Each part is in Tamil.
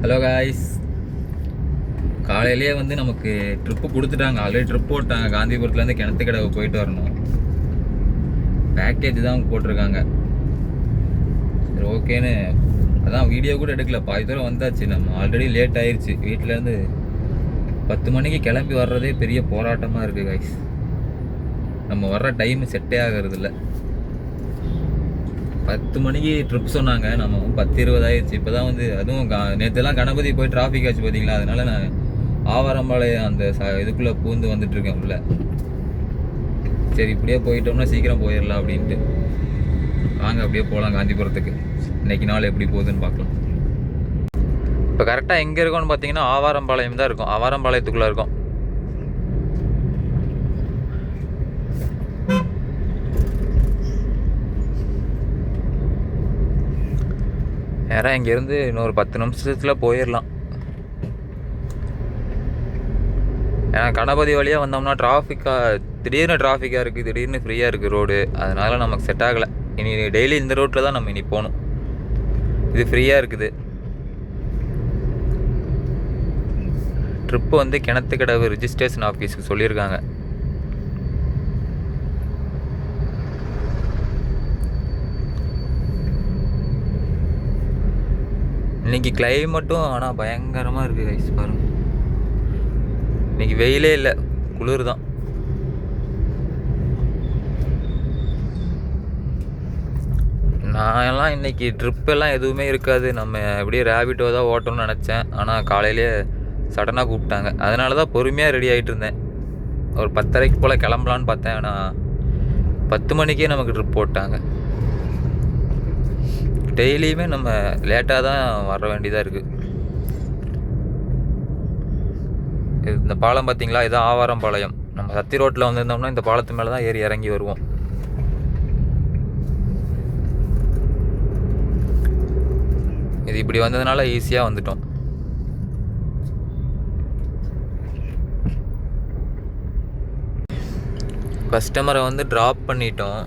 ஹலோ காய்ஸ், காலையிலேயே வந்து நமக்கு ட்ரிப்பு கொடுத்துட்டாங்க. ஆல்ரெடி ட்ரிப் போட்டாங்க. காந்திபுரத்துலேருந்து கிணத்துக்கடவு போயிட்டு வரணும். பேக்கேஜ் தான் போட்டிருக்காங்க. சரி ஓகேன்னு அதான் வீடியோ கூட எடுக்கல. பாதி தூரம் வந்தாச்சு. நம்ம ஆல்ரெடி லேட் ஆயிடுச்சு. வீட்டிலேருந்து 10 மணிக்கு கிளம்பி வர்றதே பெரிய போராட்டமாக இருக்குது காய்ஸ். நம்ம வர்ற டைம் செட்டே ஆகிறது இல்லை. 10 மணிக்கு ட்ரிப் சொன்னாங்க. நம்ம 10:20 ஆயிடுச்சு. இப்போ தான் வந்து அதுவும் நேற்றுலாம் கணபதி போய் டிராஃபிக் ஆச்சு பார்த்தீங்களா. அதனால நான் ஆவாரம்பாளையம் அந்த இதுக்குள்ளே பூந்து வந்துட்டுருக்கேன் உள்ள. சரி இப்படியே போயிட்டோம்னா சீக்கிரம் போயிடலாம் அப்படின்ட்டு. வாங்க அப்படியே போகலாம் காந்திபுரத்துக்கு. இன்னைக்கு நாள் எப்படி போகுதுன்னு பார்க்கலாம். இப்போ கரெக்டாக எங்கே இருக்கோம்னு பார்த்தீங்கன்னா ஆவாரம்பாளையம் தான் இருக்கும். ஆவாரம்பாளையத்துக்குள்ளே இருக்கும். நேராக இங்கேருந்து இன்னொரு 10 நிமிஷத்தில் போயிடலாம். ஏன்னா கணபதி வழியாக வந்தோம்னா திடீர்னு டிராஃபிக்காக இருக்குது, திடீர்னு ஃப்ரீயாக இருக்குது ரோடு. அதனால் நமக்கு செட் ஆகலை. இனி டெய்லி இந்த ரோட்டில் தான் நம்ம இனி போகணும். இது ஃப்ரீயாக இருக்குது. ட்ரிப்பு வந்து கிணத்துக்கடவு ரிஜிஸ்ட்ரேஷன் ஆஃபீஸுக்கு சொல்லியிருக்காங்க. இன்றைக்கி கிளைமேட்டும் ஆனால் பயங்கரமாக இருக்குது கைஸ். பாருங்க, இன்றைக்கி வெயிலே இல்லை, குளிர் தான். நான் எல்லாம் இன்றைக்கி ட்ரிப்பெல்லாம் எதுவுமே இருக்காது. நம்ம எப்படியே ரேபிட்டோ தான் ஓட்டணும்னு நினச்சேன். ஆனால் காலையிலே சடனாக கூப்பிட்டாங்க. அதனால தான் பொறுமையாக ரெடி ஆகிட்டு இருந்தேன். ஒரு 10:30 போல் கிளம்பலான்னு பார்த்தேன். ஆனால் 10 மணிக்கே நமக்கு ட்ரிப் போட்டாங்க. டெய்லியுமே நம்ம லேட்டாக தான் வர வேண்டியதாக இருக்குது. இந்த பாலம் பார்த்தீங்களா, இதுதான் ஆவாரம்பாளையம். நம்ம சத்தி ரோட்டில் வந்திருந்தோம்னா இந்த பாலத்து மேலே தான் ஏறி இறங்கி வருவோம். இது இப்படி வந்ததுனால ஈஸியாக வந்துட்டோம். கஸ்டமரை வந்து ட்ராப் பண்ணிட்டோம்.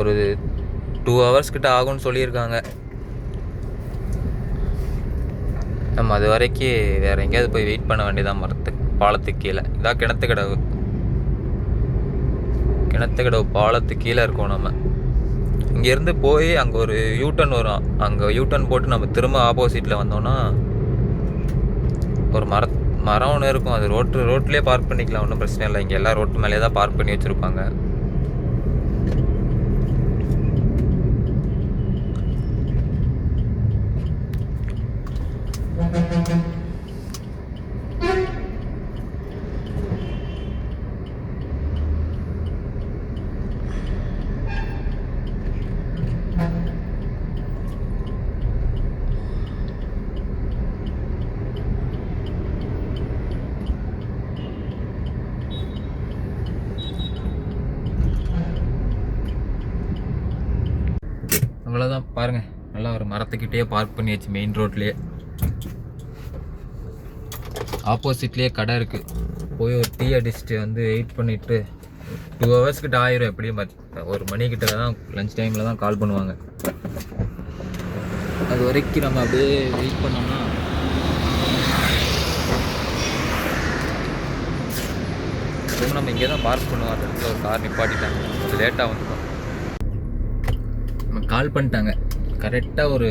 ஒரு 2 hours கிட்ட ஆகும்னு சொல்லியிருக்காங்க. நம்ம அது வரைக்கும் வேறு எங்கேயாவது போய் வெயிட் பண்ண வேண்டியதான். பாலத்துக்கு கீழே இதான் கிணத்துக்கடவு பாலத்துக்கு கீழே இருக்கோம். நம்ம இங்கேருந்து போய் அங்கே ஒரு யூட்டன் வரும். அங்கே யூட்டன் போட்டு நம்ம திரும்ப ஆப்போசிட்டில் வந்தோம்னா ஒரு மரம் ஒன்று இருக்கும். அது ரோட்லேயே பார்க் பண்ணிக்கலாம், ஒன்றும் பிரச்சனை இல்லை. இங்கே எல்லாம் ரோட்டு மேலே தான் பார்க் பண்ணி வச்சுருப்பாங்க. அவ்வளோதான் பாருங்கள், நல்லா ஒரு மரத்துக்கிட்டே பார்க் பண்ணியாச்சு. மெயின் ரோட்லேயே ஆப்போசிட்லேயே கடை இருக்குது. போய் ஒரு டீ அடிச்சுட்டு வந்து வெயிட் பண்ணிவிட்டு 2 hours கிட்ட ஆயிரும். எப்படியும் 1 மணிக்கிட்ட தான் லஞ்ச் டைமில் தான் கால் பண்ணுவாங்க. அது வரைக்கும் நம்ம அப்படியே வெயிட் பண்ணோம்னா நம்ம இங்கே தான் பார்க் பண்ணுவோம். அந்த இடத்துல ஒரு கார் நிப்பாட்டிட்டாங்க. கொஞ்சம் லேட்டாக வந்துட்டோம். கால் பண்ணிட்டாங்க. கரெக்டாக ஒரு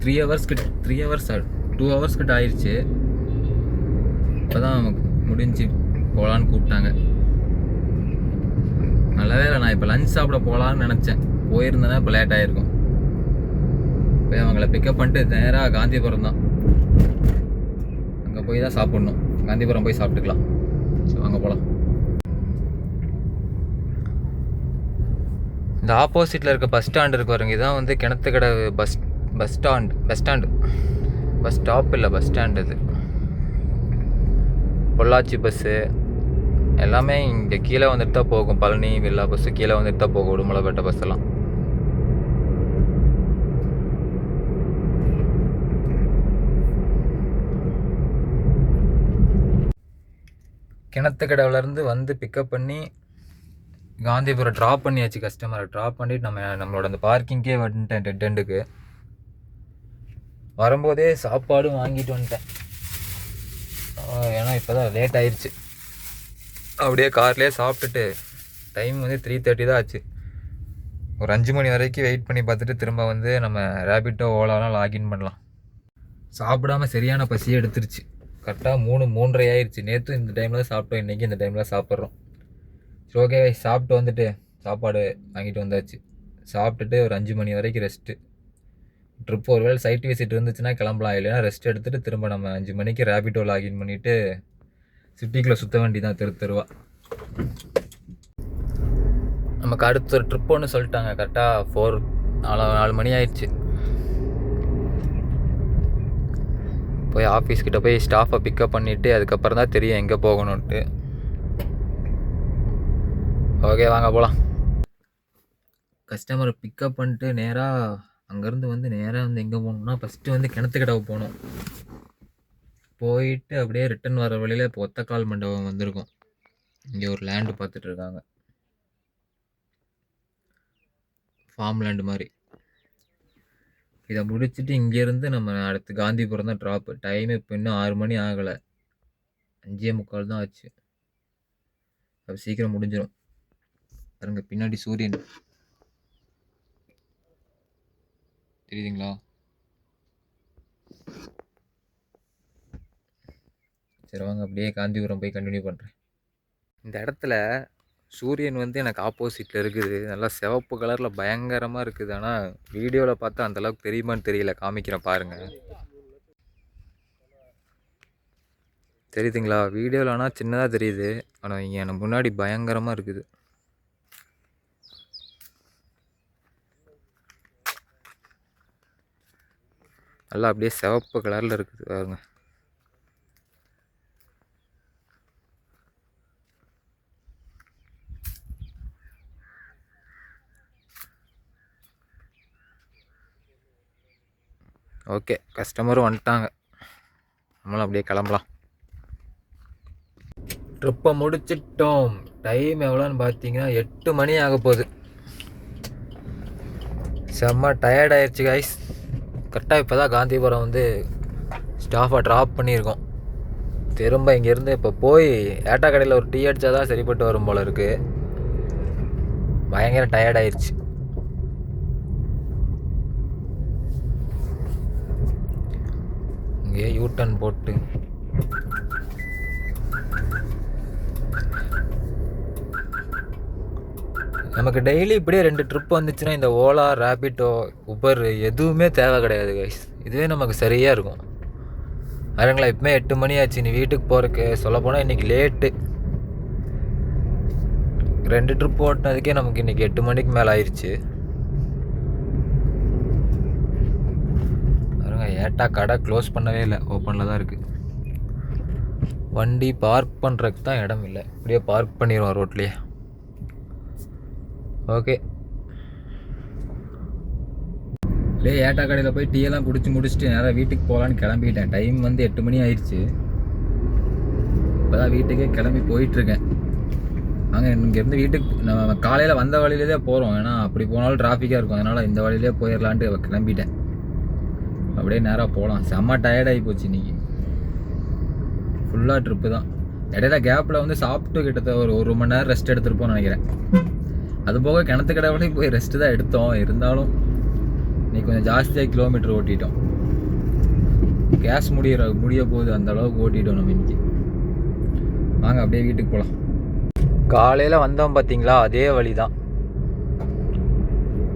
2 hours கிட்ட ஆயிடுச்சு. இப்போ தான் முடிஞ்சு போகலான்னு கூப்பிட்டாங்க. நல்ல வேலை நான் இப்போ லஞ்ச் சாப்பிட போகலான்னு நினச்சேன். போயிருந்தேன்னா இப்போ லேட் ஆகிருக்கும். போய் அவங்கள பிக்கப் பண்ணிட்டு நேராக காந்திபுரம் தான். அங்கே போய் தான் சாப்பிட்ணும். காந்திபுரம் போய் சாப்பிட்டுக்கலாம். சரி வாங்க போகலாம். இந்த ஆப்போசிட்டில் இருக்க பஸ் ஸ்டாண்டு இருக்கு பாருங்க. இதான் வந்து கிணத்துக்கடவு பஸ் ஸ்டாப் இல்லை, பஸ் ஸ்டாண்டு. இது பொள்ளாச்சி பஸ்ஸு எல்லாமே இங்கே கீழே வந்துட்டு தான் போகும். பழனி வில்லா பஸ்ஸு கீழே வந்துட்டு தான் போகும். உடுமலைப்பேட்டை பஸ் எல்லாம். கிணத்துக்கடவுலேருந்து வந்து பிக்கப் பண்ணி காந்திபுரம் ட்ராப் பண்ணியாச்சு. கஸ்டமரை ட்ராப் பண்ணிவிட்டு நம்மளோட அந்த பார்க்கிங்கே வந்துட்டேன். டெட் எண்டுக்கு வரும்போதே சாப்பாடும் வாங்கிட்டு வந்துட்டேன். ஏன்னா இப்போ தான் லேட் ஆயிடுச்சு. அப்படியே கார்லேயே சாப்பிட்டுட்டு டைம் வந்து 3:30 தான் ஆச்சு. ஒரு 5 மணி வரைக்கும் வெயிட் பண்ணி பார்த்துட்டு திரும்ப வந்து நம்ம ரேபிட்டோ ஓலாலாம் லாகின் பண்ணலாம். சாப்பிடாம சரியான பசி எடுத்துருச்சு. கரெக்டாக 3:30 ஆயிடுச்சு. நேற்று இந்த டைமில் சாப்பிட்டோம், இன்றைக்கி இந்த டைமில் சாப்பிட்றோம். சரி, ஓகே, சாப்பிட்டு வந்துட்டு சாப்பாடு வாங்கிட்டு வந்தாச்சு. சாப்பிட்டுட்டு ஒரு 5 மணி வரைக்கும் ரெஸ்ட்டு. ட்ரிப் ஒருவேளை சைட் விசிட் இருந்துச்சுன்னா கிளம்பலாம், இல்லைன்னா ரெஸ்ட் எடுத்துகிட்டு திரும்ப நம்ம 5 மணிக்கு ரேபிட்டோ லாகின் பண்ணிவிட்டு சிட்டிக்குள்ளே சுற்ற வேண்டி தான் தெருவா. நமக்கு அடுத்த ஒரு ட்ரிப் ஒன்று சொல்லிட்டாங்க. கரெக்டாக 4 மணி ஆயிடுச்சு. போய் ஆஃபீஸ்கிட்ட போய் ஸ்டாஃபை பிக்கப் பண்ணிவிட்டு அதுக்கப்புறம் தான் தெரியும் எங்கே போகணுன்ட்டு. ஓகே, வாங்க போகலாம். கஸ்டமரை பிக்கப் பண்ணிட்டு நேராக அங்கேருந்து வந்து நேராக வந்து எங்கே போகணும்னா ஃபஸ்ட்டு வந்து கிணத்துக்கடவை போகணும். போயிட்டு அப்படியே ரிட்டன் வர வழியில் இப்போ ஒத்தக்கால் மண்டபம் வந்திருக்கோம். இங்கே ஒரு லேண்டு பார்த்துட்ருக்காங்க, ஃபார்ம் லேண்டு மாதிரி. இதை முடிச்சுட்டு இங்கேருந்து நம்ம அடுத்து காந்திபுரம் தான் ட்ராப்பு. டைம் இப்போ இன்னும் 6 மணி ஆகலை, 5:45 தான் ஆச்சு. அது சீக்கிரம் முடிஞ்சிடும். பாருங்க பின்னாடி சூரியன் தெரியுதுங்களா? சரி வாங்க அப்படியே காந்திபுரம் போய் கண்டினியூ பண்ணுறேன். இந்த இடத்துல சூரியன் வந்து எனக்கு ஆப்போசிட்டில் இருக்குது. நல்லா சிவப்பு கலரில் பயங்கரமாக இருக்குது. ஆனால் வீடியோவில் பார்த்தா அந்தளவுக்கு தெரியுமான்னு தெரியல. காமிக்கிறேன் பாருங்கள். தெரியுதுங்களா? வீடியோவில் ஆனால் சின்னதாக தெரியுது, ஆனால் இங்கே எனக்கு முன்னாடி பயங்கரமாக இருக்குது. நல்லா அப்படியே சிவப்பு கலரில் இருக்குது பாருங்க. ஓகே, கஸ்டமரும் வந்துட்டாங்க, நம்மளும் அப்படியே கிளம்பலாம். ட்ரிப்பை முடிச்சிட்டோம். டைம் எவ்வளோன்னு பார்த்தீங்கன்னா 8 மணி ஆக போகுது. செம்ம டயர்ட் ஆயிடுச்சு கைஸ். கரெக்டாக இப்போ தான் காந்திபுரம் வந்து ஸ்டாஃபை ட்ராப் பண்ணியிருக்கோம். திரும்ப இங்கேருந்து இப்போ போய் ஏட்டா கடையில் ஒரு டீ அடித்தா தான் சரிப்பட்டு வரும் போல் இருக்குது. பயங்கர டயர்ட் ஆயிடுச்சு. இங்கே யூட்டன் போட்டு நமக்கு டெய்லி இப்படியே 2 ட்ரிப் வந்துச்சுன்னா இந்த ஓலா, ரேபிட்டோ, உபர் எதுவுமே தேவை கிடையாது கைஸ். இதுவே நமக்கு சரியாக இருக்கும். அதுங்களா இப்போமே 8 மணி ஆச்சு. நீ வீட்டுக்கு போகிறக்கு சொல்லப்போனால் இன்றைக்கி லேட்டு. 2 ட்ரிப் ஓட்டினதுக்கே நமக்கு இன்றைக்கி 8 மணிக்கு மேலே ஆயிடுச்சு. பாருங்க, ஏட்டா கடை க்ளோஸ் பண்ணவே இல்லை, ஓப்பனில் தான் இருக்குது. வண்டி பார்க் பண்ணுறதுக்கு தான் இடம் இல்லை. இப்படியே பார்க் பண்ணிடுவோம் ரோட்லேயே. ஓகே, இல்லையே ஏட்டா கடையில் போய் டீயெல்லாம் குடிச்சு முடிச்சுட்டு நேராக வீட்டுக்கு போகலான்னு கிளம்பிட்டேன். டைம் வந்து 8 மணி ஆயிடுச்சு. இப்போ தான் வீட்டுக்கே கிளம்பி போயிட்டுருக்கேன். நாங்கள் இங்கேருந்து வீட்டுக்கு நம்ம காலையில் வந்த வழியிலே போகிறோம். ஏன்னா அப்படி போனாலும் டிராஃபிக்காக இருக்கும், அதனால் இந்த வழியிலே போயிடலான்ட்டு கிளம்பிட்டேன். அப்படியே நேராக போகலாம். செம்ம டயர்டாகி போச்சு இன்றைக்கி. ஃபுல்லாக ட்ரிப்பு தான். இடையில கேப்பில் வந்து சாப்பிட்டு கிட்டத்தட்ட ஒரு 1 மணி நேரம் ரெஸ்ட் எடுத்துருப்போம்னு நினைக்கிறேன். அது போக கிணத்து கடவுளையும் போய் ரெஸ்ட்டு தான் எடுத்தோம். இருந்தாலும் இன்னைக்கு கொஞ்சம் ஜாஸ்தியாக கிலோமீட்டர் ஓட்டிட்டோம். கேஸ் முடிய போகுது, அந்த அளவுக்கு ஓட்டிட்டோம் நம்ம இன்னைக்கு. வாங்க அப்படியே வீட்டுக்கு போகலாம். காலையில் வந்தோம் பார்த்தீங்களா, அதே வழி தான்.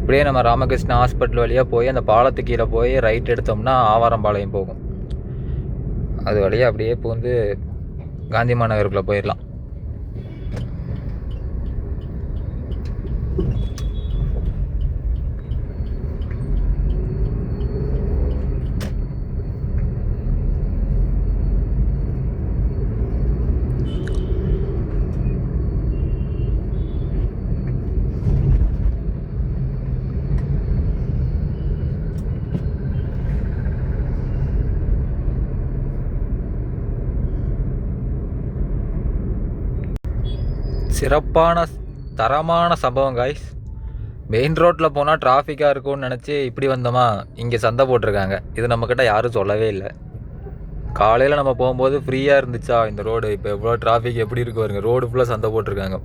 இப்படியே நம்ம ராமகிருஷ்ணா ஹாஸ்பிட்டல் வழியாக போய் அந்த பாலத்துக்கு கீழே போய் ரைட் எடுத்தோம்னா ஆவாரம்பாளையம் போகும். அது வழியாக அப்படியே பூந்து காந்தி மாநகருக்குள்ளே போயிடலாம். சிறப்பான தரமான சம்பவம் காய்ஸ். மெயின் ரோட்டில் போனால் டிராஃபிக்காக இருக்கும்னு நினச்சி இப்படி வந்தோமா, இங்கே சந்தை போட்டிருக்காங்க. இது நம்மக்கிட்ட யாரும் சொல்லவே இல்லை. காலையில் நம்ம போகும்போது ஃப்ரீயாக இருந்துச்சா இந்த ரோடு, இப்போ எவ்வளோ டிராஃபிக் எப்படி இருக்கு பாருங்க. ரோடு ஃபுல்லாக சந்தை போட்டிருக்காங்க.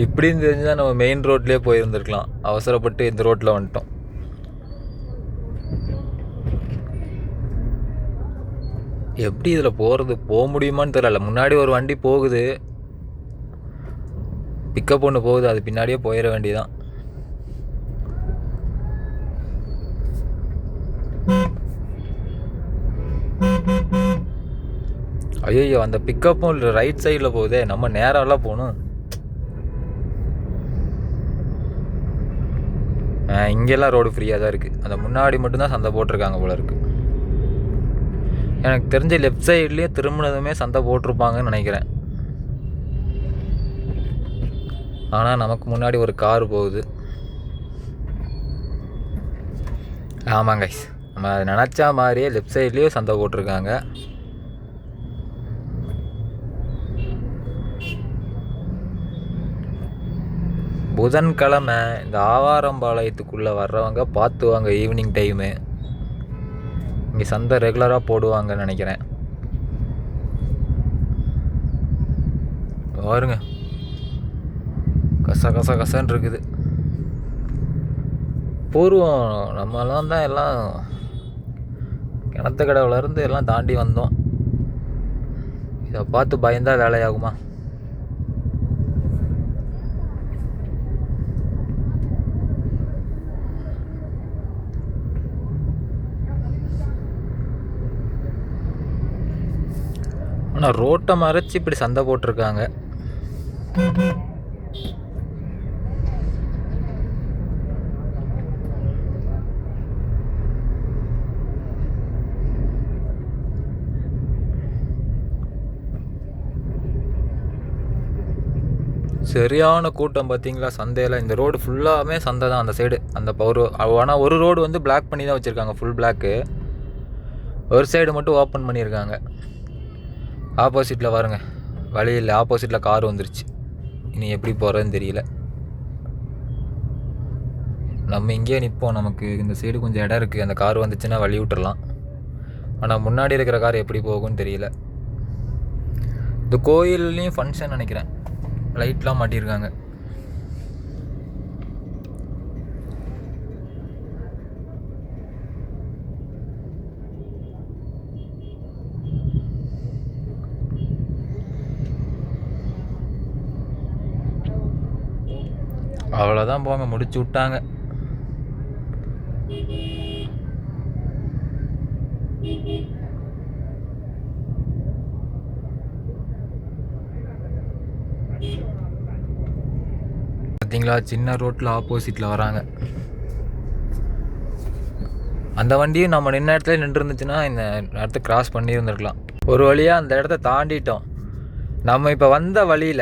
இப்படின்னு தெரிஞ்சுதான் நம்ம மெயின் ரோட்லேயே போயிருந்துருக்கலாம். அவசரப்பட்டு இந்த ரோட்டில் வந்துட்டோம். எப்படி இதில் போக முடியுமான்னு தெரியல. முன்னாடி ஒரு வண்டி போகுது, பிக்கப் ஒன்று போகுது, அது பின்னாடியே போயிட வேண்டியதான். ஐயோ, அந்த பிக்கப்பும் ரைட் சைடில் போகுதே, நம்ம நேரெல்லாம் போகணும். இங்கெல்லாம் ரோடு ஃப்ரீயாக தான் இருக்குது. அந்த முன்னாடி மட்டும்தான் சந்தை போட்டிருக்காங்க போல இருக்குது. எனக்கு தெரிஞ்ச லெஃப்ட் சைட்லேயே திரும்பினதுமே சந்தை போட்டிருப்பாங்கன்னு நினைக்கிறேன். ஆனால் நமக்கு முன்னாடி ஒரு கார் போகுது. ஆமாங்க, நம்ம நினச்சா மாதிரியே லெஃப்ட் சைட்லேயும் சந்தை போட்டிருக்காங்க. புதன்கிழமை இந்த ஆவாரம்பாளையத்துக்குள்ளே வர்றவங்க பார்த்துவாங்க. ஈவினிங் டைமு இங்கே சந்தை ரெகுலராக போடுவாங்கன்னு நினைக்கிறேன். பாருங்க, கசன்னு இருக்குது. பூர்வம் நம்மளாம் தான் எல்லாம் கிணத்து கடவுலேருந்து எல்லாம் தாண்டி வந்தோம். இதை பார்த்து பயந்தா வேலையாகுமா? ஆனால் ரோட்டை மறைச்சி இப்படி சந்தை போட்டிருக்காங்க. சரியான கூட்டம் பார்த்தீங்களா சந்தையில். இந்த ரோடு ஃபுல்லாகவே சந்தை தான். அந்த சைடு அந்த ஆனால் ஒரு ரோடு வந்து பிளாக் பண்ணி தான் வச்சுருக்காங்க, ஃபுல் பிளாக்கு. ஒரு சைடு மட்டும் ஓப்பன் பண்ணியிருக்காங்க. ஆப்போசிட்டில் பாருங்க, வழியில் ஆப்போசிட்டில் கார் வந்துருச்சு. இனி எப்படி போகிறதுன்னு தெரியல. நம்ம இங்கேயே நிற்போம். நமக்கு இந்த சைடு கொஞ்சம் இடம் இருக்குது. அந்த கார் வந்துச்சுன்னா வழி விட்டுறலாம். ஆனால் முன்னாடி இருக்கிற கார் எப்படி போகும்னு தெரியல. இந்த கோயில்லையும் ஃபங்க்ஷன் நினைக்கிறேன், லைட்லாம் மாட்டியிருக்காங்க. அவ்வளோதான் போங்க, முடிச்சு விட்டாங்க. பார்த்தீங்களா, சின்ன ரோட்டில் ஆப்போசிட்டில் வராங்க. அந்த வண்டியும் நம்ம நின்ன இடத்துல நின்று இருந்துச்சுன்னா இந்த இடத்த கிராஸ் பண்ணி இருந்திருக்கலாம். ஒரு வழியாக அந்த இடத்த தாண்டிட்டோம். நம்ம இப்போ வந்த வழியில்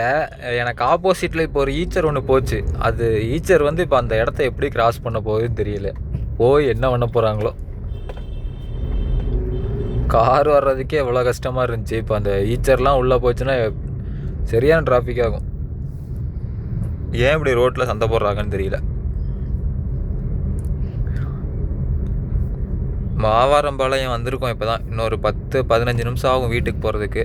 எனக்கு ஆப்போசிட்டில் இப்போ ஒரு ஈச்சர் ஒன்று போச்சு. அது ஈச்சர் வந்து இப்போ அந்த இடத்த எப்படி கிராஸ் பண்ண போகுதுன்னு தெரியல. போய் என்ன பண்ண போகிறாங்களோ. கார் வர்றதுக்கே எவ்வளோ கஷ்டமாக இருந்துச்சு. இப்போ அந்த ஈச்சர்லாம் உள்ளே போச்சுன்னா சரியான டிராஃபிக் ஆகும். ஏன் இப்படி ரோட்டில் சந்தை போடுறாங்கன்னு தெரியல. ஆவாரம்பாளையம் வந்திருக்கோம் இப்போ தான். இன்னொரு 10-15 நிமிஷம் ஆகும் வீட்டுக்கு போகிறதுக்கு.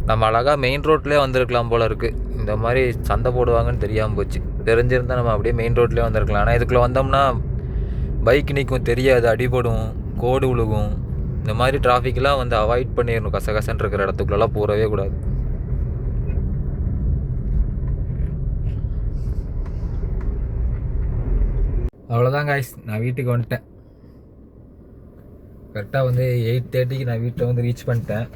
நம்ம அழகாக மெயின் ரோட்லேயே வந்திருக்கலாம் போல் இருக்குது. இந்த மாதிரி சந்தை போடுவாங்கன்னு தெரியாமல் போச்சு. தெரிஞ்சிருந்தால் நம்ம அப்படியே மெயின் ரோட்லேயே வந்திருக்கலாம். ஆனால் இதுக்குள்ளே வந்தோம்னா பைக் நிற்கும், தெரியாது, அடிபடும், கோடு விழுகும். இந்த மாதிரி டிராஃபிக்கெலாம் வந்து அவாய்ட் பண்ணிடணும். கசகசன்னு இருக்கிற இடத்துக்குள்ளெல்லாம் போகவே கூடாது. அவ்வளோதான் காய்ஸ், நான் வீட்டுக்கு வந்துட்டேன். கரெக்டாக வந்து 8:30க்கு நான் வீட்டில் வந்து ரீச் பண்ணிட்டேன்.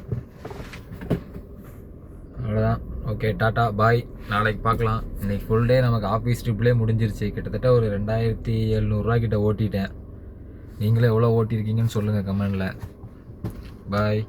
அவ்வளோதான். ஓகே, டாட்டா பாய். நாளைக்கு பார்க்கலாம். இன்றைக்கி ஃபுல் டே நமக்கு ஆஃபீஸ் ட்ரிப்லேயே முடிஞ்சிருச்சு. கிட்டத்தட்ட ஒரு 2700 கிட்ட ஓட்டிட்டேன். நீங்களே எவ்வளோ ஓட்டியிருக்கீங்கன்னு சொல்லுங்கள் கமெண்டில். பாய்.